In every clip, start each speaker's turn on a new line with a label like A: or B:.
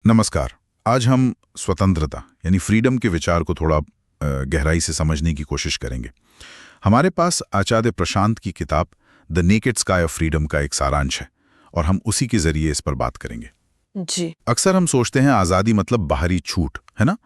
A: नमस्कार। आज हम स्वतंत्रता यानी फ्रीडम के विचार को थोड़ा गहराई से समझने की कोशिश करेंगे। हमारे पास आचार्य प्रशांत की किताब the naked sky of freedom का एक सारांश है और हम उसी के जरिए इस पर बात करेंगे।
B: जी।
A: अक्सर हम सोचते हैं आज़ादी मतलब बाहरी छूट, है ना?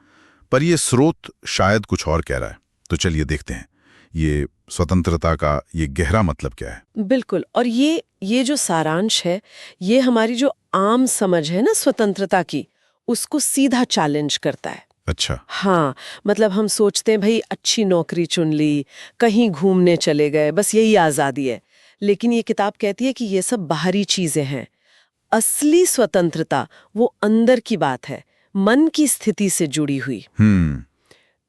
A: पर यह स्रोत शायद कुछ और कह रहा है। तो चलिए देखते हैं ये स्वतंत्रता का ये गहरा मतलब क्या है।
B: बिल्कुल। और ये जो सारांश है, ये हमारी जो आम समझ है ना स्वतंत्रता की, उसको सीधा चैलेंज करता है।
A: अच्छा।
B: हाँ, मतलब हम सोचते हैं भाई अच्छी नौकरी चुन ली, कहीं घूमने चले गए, बस यही आज़ादी है। लेकिन ये किताब कहती है कि ये सब बाहरी चीजें हैं। असली स्वतंत्रता वो अंदर की बात है, मन की स्थिति से जुड़ी हुई।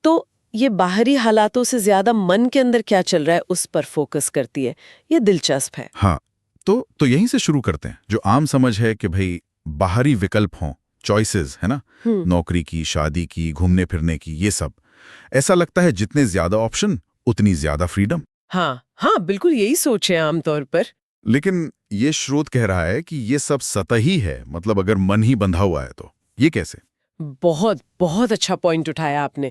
B: तो ये बाहरी हालातों से ज्यादा मन के अंदर क्या चल रहा है उस पर फोकस करती है। ये दिलचस्प है।
A: हाँ, तो यहीं से शुरू करते हैं। जो आम समझ है कि भाई बाहरी विकल्प हों, चॉइसेस, है ना, नौकरी की, शादी की, घूमने फिरने की, ये सब। ऐसा लगता है जितने ज्यादा ऑप्शन उतनी ज्यादा फ्रीडम।
B: हाँ, बिल्कुल यही सोच है आमतौर पर।
A: लेकिन ये स्रोत कह रहा है कि ये सब सतही है, मतलब अगर मन ही बंधा हुआ है तो ये कैसे?
B: बहुत बहुत अच्छा पॉइंट उठाया आपने।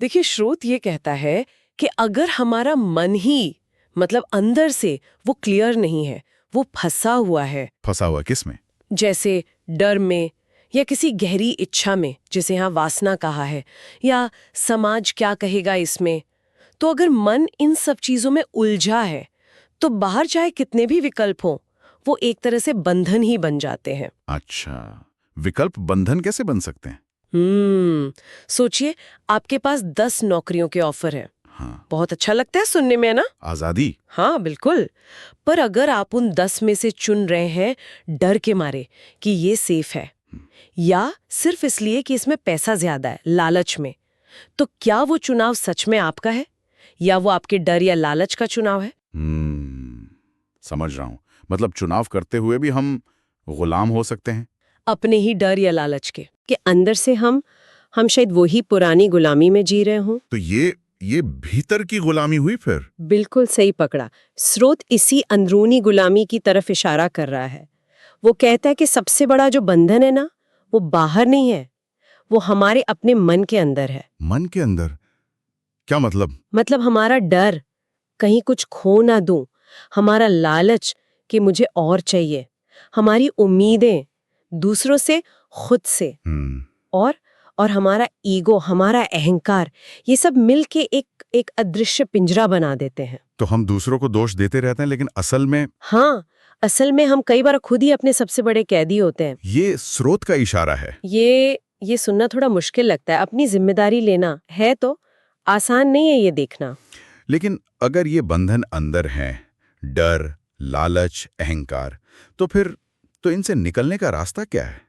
B: देखिए, स्रोत ये कहता है कि अगर हमारा मन ही, मतलब अंदर से वो क्लियर नहीं है, वो फंसा हुआ है।
A: फंसा हुआ किस में?
B: जैसे डर में, या किसी गहरी इच्छा में, जिसे यहाँ वासना कहा है, या समाज क्या कहेगा इसमें। तो अगर मन इन सब चीजों में उलझा है, तो बाहर चाहे कितने भी विकल्प हों, वो एक तरह से बंधन ही बन जाते हैं।
A: अच्छा, विकल्प बंधन कैसे बन सकते हैं?
B: सोचिए, आपके पास 10 नौकरियों के ऑफर है।
A: हाँ।
B: बहुत अच्छा लगता है सुनने में, ना?
A: आजादी।
B: हाँ, बिल्कुल। पर अगर आप उन 10 में से चुन रहे हैं डर के मारे कि ये सेफ है, या सिर्फ इसलिए कि इसमें पैसा ज्यादा है, लालच में, तो क्या वो चुनाव सच में आपका है, या वो आपके डर या लालच का चुनाव है?
A: समझ रहा हूं। मतलब चुनाव करते हुए भी हम गुलाम हो सकते हैं
B: अपने ही डर या लालच के कि अंदर से हम शायद वही पुरानी गुलामी में जी रहे हों।
A: तो ये भीतर की गुलामी हुई फिर?
B: बिल्कुल सही पकड़ा। स्रोत इसी अंदरूनी गुलामी की तरफ इशारा कर रहा है। वो कहता है कि सबसे बड़ा जो बंधन है ना, वो बाहर नहीं है, वो हमारे अपने मन के अंदर है।
A: मन के अंदर? क्या मतलब?
B: मतलब हमारा डर कहीं कुछ खो ना दूं, हमारा लालच कि मुझे और चाहिए, हमारी उम्मीदें दूसरों से, खुद से, और हमारा ईगो, हमारा अहंकार, ये सब मिलके एक अदृश्य पिंजरा बना देते हैं।
A: तो हम दूसरों को दोष देते रहते हैं, लेकिन असल में?
B: हाँ, असल में हम कई बार खुद ही अपने सबसे बड़े कैदी होते हैं।
A: ये स्रोत का इशारा है।
B: ये सुनना थोड़ा मुश्किल लगता है। अपनी जिम्मेदारी लेना है तो आसान नहीं है ये देखना।
A: लेकिन अगर ये बंधन अंदर हैं, डर, लालच, अहंकार, तो फिर तो इनसे निकलने का रास्ता क्या है?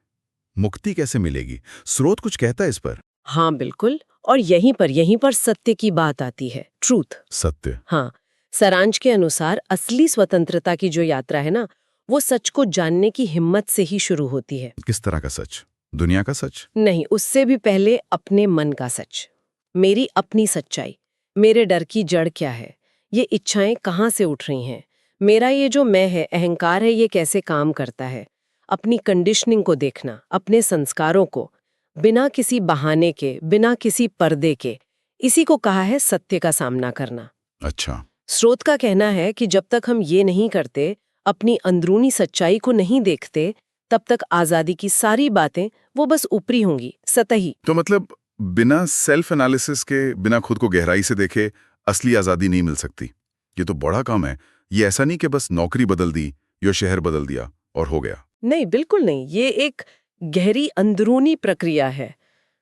A: मुक्ति कैसे मिलेगी? स्रोत कुछ कहता है इस पर?
B: हाँ, बिल्कुल। और यहीं पर सत्य की बात आती है, ट्रूथ।
A: सत्य?
B: हाँ, सारांश के अनुसार असली स्वतंत्रता की जो यात्रा है ना, वो सच को जानने की हिम्मत से ही शुरू होती है।
A: किस तरह का सच? दुनिया का सच?
B: नहीं, उससे भी पहले अपने मन का सच। मेरी अपनी सच्चाई, मेरे डर की जड़ क्या है, ये इच्छाएं कहाँ से उठ रही हैं, मेरा ये जो मैं है, अहंकार है, ये कैसे काम करता है। अपनी कंडीशनिंग को देखना, अपने संस्कारों को, बिना किसी बहाने के, बिना किसी पर्दे के, इसी को कहा है सत्य का सामना करना।
A: अच्छा।
B: स्रोत का कहना है कि जब तक हम ये नहीं करते, अपनी अंदरूनी सच्चाई को नहीं देखते, तब तक आजादी की सारी बातें वो बस ऊपरी होंगी, सतही।
A: तो मतलब बिना सेल्फ एनालिसिस के, बिना खुद को गहराई से देखे असली आजादी नहीं मिल सकती। ये तो बड़ा काम है। ये ऐसा नहीं कि बस नौकरी बदल दी या शहर बदल दिया और हो गया।
B: नहीं, बिल्कुल नहीं। ये एक गहरी अंदरूनी प्रक्रिया है।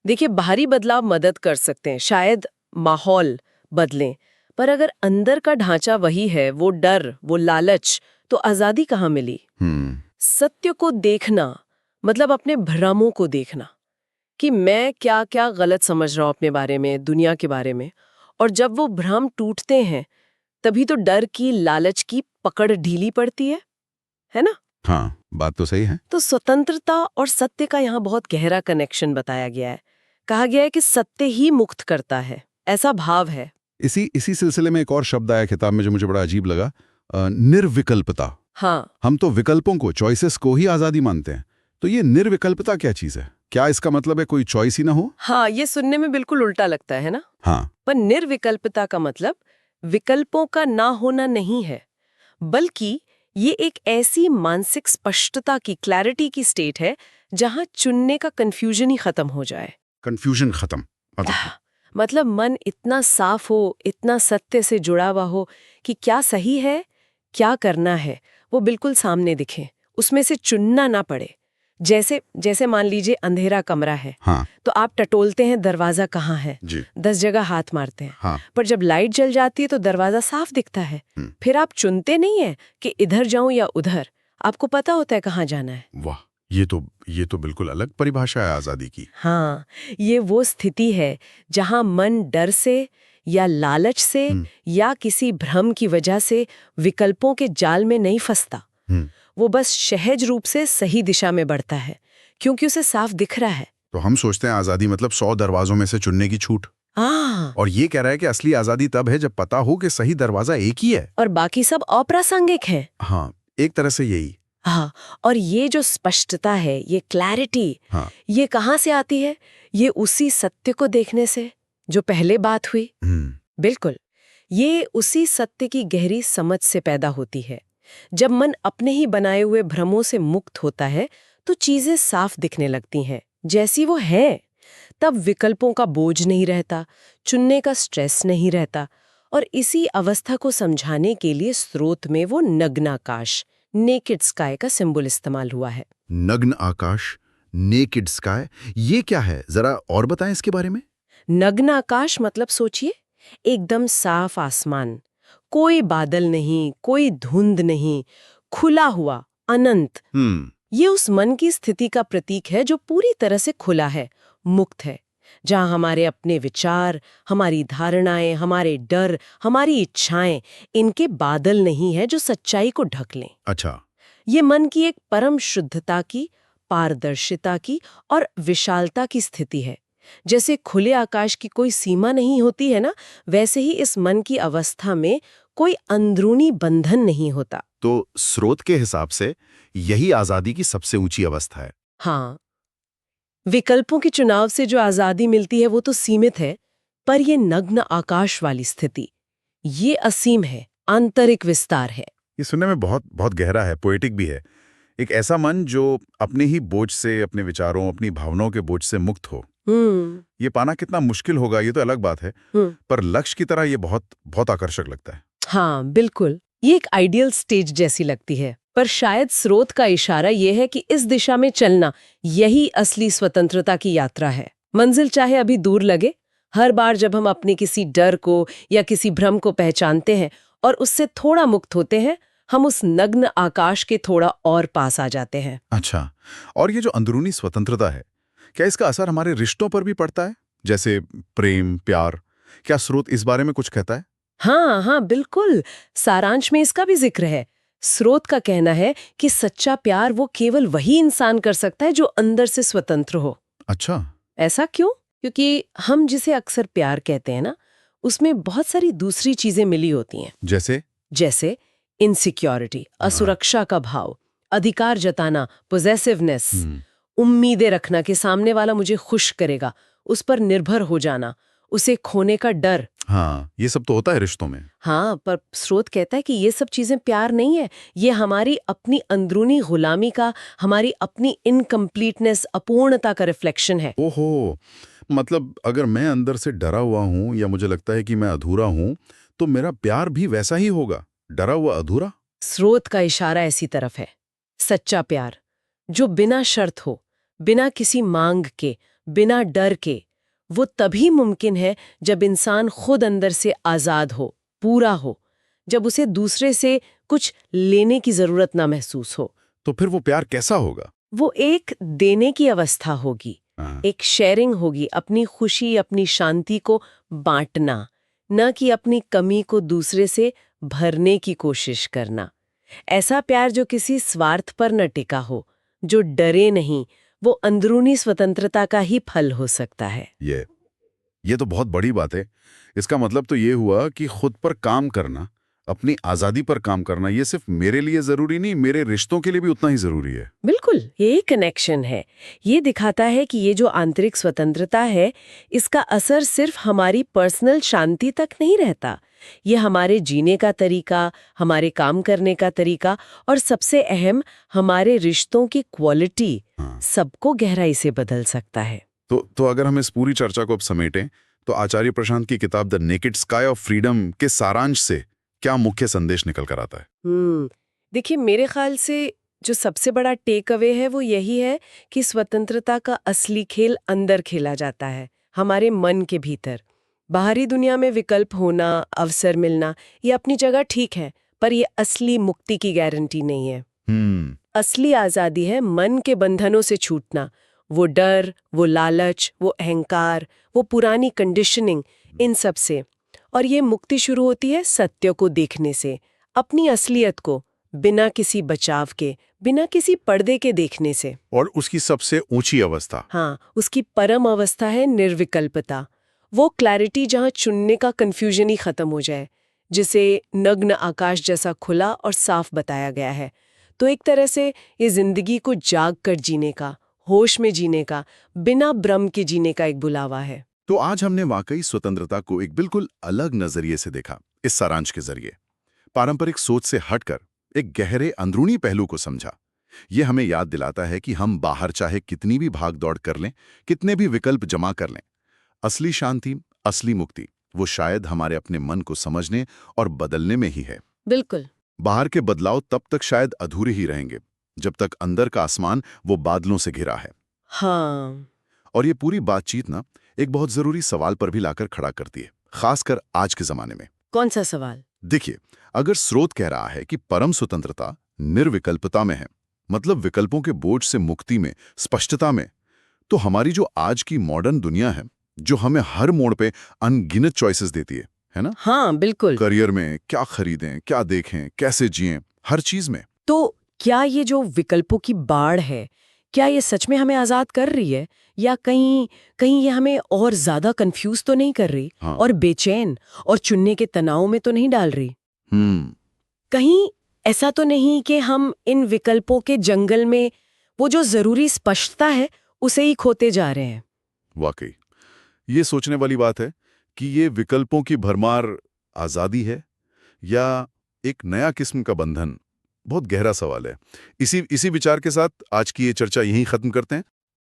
B: देखिए, बाहरी बदलाव मदद कर सकते हैं, शायद माहौल बदलें, पर अगर अंदर का ढांचा वही है, वो डर, वो लालच, तो आजादी कहाँ मिली? सत्य को देखना मतलब अपने भ्रमों को देखना कि मैं क्या क्या गलत समझ रहा हूं अपने बारे में, दुनिया के बारे में। और जब वो भ्रम टूटते हैं, तभी तो डर की, लालच की पकड़ ढीली पड़ती है ना?
A: हाँ, बात तो सही है।
B: तो स्वतंत्रता और सत्य का यहाँ बहुत गहरा कनेक्शन बताया गया है। कहा गया है कि सत्य ही मुक्त करता है, ऐसा भाव है।
A: इसी सिलसिले में एक और शब्द आया किताब में जो मुझे बड़ा अजीब लगा, निर्विकल्पता।
B: हाँ,
A: हम तो विकल्पों को, चॉइसेस को ही आजादी मानते हैं। तो ये निर्विकल्पता क्या चीज है?
C: क्या इसका मतलब है कोई चॉइस ही ना हो?
B: हाँ, ये सुनने में बिल्कुल उल्टा लगता है ना?
C: हाँ।
B: पर निर्विकल्पता का मतलब विकल्पों का ना होना नहीं है, बल्कि ये एक ऐसी मानसिक स्पष्टता की, क्लैरिटी की स्टेट है जहां चुनने का कंफ्यूजन ही खत्म हो जाए।
C: कंफ्यूजन खत्म।
B: मतलब मन इतना साफ हो, इतना सत्य से जुड़ा हुआ हो कि क्या सही है, क्या करना है, वो बिल्कुल सामने दिखे, उसमें से चुनना ना पड़े। जैसे जैसे मान लीजिए अंधेरा कमरा है,
C: हाँ
B: तो आप टटोलते हैं दरवाजा कहाँ है,
C: जी।
B: 10 जगह हाथ मारते हैं,
C: हाँ।
B: पर जब लाइट जल जाती है तो दरवाजा साफ दिखता है। फिर आप चुनते नहीं है कि इधर जाऊं या उधर, आपको पता होता है कहाँ जाना है।
C: वाह, ये तो बिल्कुल अलग परिभाषा है आजादी की।
B: हाँ, ये वो स्थिति है जहां मन डर से या लालच से या किसी भ्रम की वजह से विकल्पों के जाल में नहीं फंसता। वो बस सहज रूप से सही दिशा में बढ़ता है, क्योंकि उसे साफ दिख रहा है।
C: तो हम सोचते हैं आजादी मतलब 100 दरवाजों में से चुनने की छूट। और ये कह रहा है कि असली आजादी तब है जब पता हो कि सही दरवाजा एक ही है
B: और बाकी सब अप्रासंगिक है।
C: हाँ, एक तरह से यही।
B: हाँ, और ये जो स्पष्टता है, ये क्लैरिटी,
C: हाँ।
B: ये कहाँ से आती है? ये उसी सत्य को देखने से जो पहले बात हुई। बिल्कुल, ये उसी सत्य की गहरी समझ से पैदा होती है। जब मन अपने ही बनाए हुए भ्रमों से मुक्त होता है तो चीजें साफ दिखने लगती हैं, जैसी वो है। तब विकल्पों का बोझ नहीं रहता, चुनने का स्ट्रेस नहीं रहता। और इसी अवस्था को समझाने के लिए स्रोत में वो नग्न आकाश, नेकेड स्काई का सिंबल इस्तेमाल हुआ है।
C: नग्न आकाश, नेकेड स्काई, ये क्या है? जरा और बताएं इसके बारे में।
B: नग्न आकाश मतलब सोचिए, एकदम साफ आसमान, कोई बादल नहीं, कोई धुंध नहीं, खुला हुआ, अनंत। ये उस मन की स्थिति का प्रतीक है जो पूरी तरह से खुला है, मुक्त है, जहां हमारे अपने विचार, हमारी धारणाएं, हमारे डर, हमारी इच्छाएं, इनके बादल नहीं है जो सच्चाई को ढक लें।
C: अच्छा।
B: ये मन की एक परम शुद्धता की, पारदर्शिता की और विशालता की स्थिति है। जैसे खुले आकाश की कोई सीमा नहीं होती है ना, वैसे ही इस मन की अवस्था में कोई अंदरूनी बंधन नहीं होता।
C: तो स्रोत के हिसाब से यही आजादी की सबसे ऊंची अवस्था है।
B: हाँ, विकल्पों के चुनाव से जो आजादी मिलती है वो तो सीमित है, पर ये नग्न आकाश वाली स्थिति, ये असीम है, आंतरिक विस्तार है।
C: ये सुनने में बहुत बहुत गहरा है, पोएटिक भी है। एक ऐसा मन जो अपने ही बोझ से, अपने विचारों, अपनी भावनाओं के बोझ से मुक्त हो। ये पाना कितना मुश्किल होगा ये तो अलग बात है, पर लक्ष्य की तरह ये बहुत बहुत आकर्षक लगता है।
B: हाँ बिल्कुल, ये एक आइडियल स्टेज जैसी लगती है, पर शायद स्रोत का इशारा ये है कि इस दिशा में चलना यही असली स्वतंत्रता की यात्रा है। मंजिल चाहे अभी दूर लगे, हर बार जब हम अपने किसी डर को या किसी भ्रम को पहचानते हैं और उससे थोड़ा मुक्त होते हैं, हम उस नग्न आकाश के थोड़ा और पास आ जाते हैं।
C: अच्छा, और ये जो अंदरूनी स्वतंत्रता है, क्या इसका असर हमारे रिश्तों पर भी पड़ता है? जैसे प्रेम, प्यार, क्या स्रोत इस बारे में कुछ कहता है?
B: हाँ, बिल्कुल। सारांश में इसका भी जिक्र है। स्रोत का कहना है कि सच्चा प्यार वो केवल वही इंसान कर सकता है जो अंदर से स्वतंत्र हो।
C: अच्छा।
B: ऐसा क्यों? क्योंकि हम जिसे अक्सर प्यार कहते हैं ना, उसमें बहुत सारी दूसरी चीजें मिली होती हैं। जैसे इनसिक्योरिटी, असुरक्षा का भाव, अधिकार जताना, पोजेसिवनेस, उम्मीदें रखना कि सामने वाला मुझे खुश करेगा, उस पर निर्भर हो जाना, उसे खोने का डर।
C: हाँ, ये सब तो होता है रिश्तों में।
B: हाँ, पर स्रोत कहता है कि ये सब चीजें प्यार नहीं है, ये हमारी अपनी अंदरूनी गुलामी का, हमारी अपनी इनकम्प्लीटनेस, अपूर्णता का रिफ्लेक्शन है।
C: ओहो, मतलब अगर मैं अंदर से डरा हुआ हूं या मुझे लगता है कि मैं अधूरा हूं, तो मेरा प्यार भी वैसा ही होगा, डरा हुआ अधूरा।
B: स्रोत का इशारा ऐसी तरफ है। सच्चा प्यार जो बिना शर्त हो, बिना किसी मांग के, बिना डर के, वो तभी मुमकिन है जब इंसान खुद अंदर से आजाद हो, पूरा हो, जब उसे दूसरे से कुछ लेने की जरूरत ना महसूस हो।
C: तो फिर वो प्यार कैसा होगा?
B: वो एक देने की अवस्था होगी, एक शेयरिंग होगी, अपनी खुशी, अपनी शांति को बांटना, न कि अपनी कमी को दूसरे से भरने की कोशिश करना। ऐसा प्यार जो किसी स्वार्थ पर न टिका हो, जो डरे नहीं, वो अंदरूनी स्वतंत्रता का ही फल हो सकता है।
C: ये तो बहुत बड़ी बात है। इसका मतलब तो ये हुआ कि खुद पर काम करना, अपनी आजादी पर काम करना ये सिर्फ मेरे लिए जरूरी नहीं, मेरे रिश्तों के लिए भी उतना ही जरूरी है।
B: बिल्कुल, यही कनेक्शन है। ये दिखाता है कि ये जो आंतरिक स्वतंत्रता है, इसका असर सिर्फ हमारी पर्सनल शांति तक नहीं रहता। ये हमारे जीने का तरीका, हमारे काम करने का तरीका और सबसे अहम हमारे रिश्तों की क्वालिटी सबको गहराई से बदल सकता है।
C: तो अगर हम इस पूरी चर्चा को अब समेटें, तो आचार्य प्रशांत की किताब the naked sky of freedom के सारांश से क्या मुख्य संदेश निकल कर आता है?
B: देखिए, मेरे ख्याल से जो सबसे बड़ा टेक अवे है वो यही है कि स्वतंत्रता का असली खेल अंदर खेला जाता है, हमारे मन के भीतर। बाहरी दुनिया में विकल्प होना, अवसर मिलना, ये अपनी जगह ठीक है, पर ये असली मुक्ति की गारंटी नहीं है। असली आजादी है मन के बंधनों से छूटना, वो डर, वो लालच, वो अहंकार, वो पुरानी कंडीशनिंग, इन सब से। और ये मुक्ति शुरू होती है सत्य को देखने से, अपनी असलियत को बिना किसी बचाव के, बिना किसी पर्दे के देखने से।
C: और उसकी सबसे ऊंची अवस्था,
B: हाँ, उसकी परम अवस्था है निर्विकल्पता। वो क्लैरिटी जहाँ चुनने का कंफ्यूजन ही खत्म हो जाए, जिसे नग्न आकाश जैसा खुला और साफ बताया गया है। तो एक तरह से ये जिंदगी को जाग कर जीने का, होश में जीने का, बिना भ्रम के जीने का एक बुलावा है।
C: तो आज हमने वाकई स्वतंत्रता को एक बिल्कुल अलग नजरिए से देखा इस सारांश के जरिए। पारंपरिक सोच से हटकर एक गहरे अंदरूनी पहलू को समझा। ये हमें याद दिलाता है कि हम बाहर चाहे कितनी भी भाग दौड़ कर लें, कितने भी विकल्प जमा कर लें, असली शांति, असली मुक्ति वो शायद हमारे अपने मन को समझने और बदलने में ही है।
B: बिल्कुल।
C: बाहर के बदलाव तब तक शायद अधूरे ही रहेंगे जब तक अंदर का आसमान वो बादलों से घिरा है।
B: हाँ।
C: और ये पूरी बातचीत ना एक बहुत जरूरी सवाल पर भी लाकर खड़ा करती है, खासकर आज के जमाने में।
B: कौन सा सवाल?
C: देखिए, अगर स्रोत कह रहा है कि परम स्वतंत्रता निर्विकल्पता में है, मतलब विकल्पों के बोझ से मुक्ति में, स्पष्टता में, तो हमारी जो आज की मॉडर्न दुनिया है, जो हमें हर मोड़ पे अनगिनत चॉइसेस देती है ना?
B: हाँ, बिल्कुल।
C: करियर में क्या खरीदें, क्या देखें, कैसे जिएं, हर चीज में।
B: तो क्या ये जो विकल्पों की बाढ़ है, क्या ये सच में हमें आजाद कर रही है, या कहीं ये हमें और ज्यादा कंफ्यूज तो नहीं कर रही?
C: हाँ।
B: और बेचैन और चुनने के तनाव में तो नहीं डाल रही? कहीं ऐसा तो नहीं कि हम इन विकल्पों के जंगल में वो जो जरूरी स्पष्टता है उसे ही खोते जा रहे हैं?
C: वाकई ये सोचने वाली बात है कि ये विकल्पों की भरमार आजादी है या एक नया किस्म का बंधन। बहुत गहरा सवाल है। इसी विचार के साथ आज की ये चर्चा यहीं खत्म करते हैं।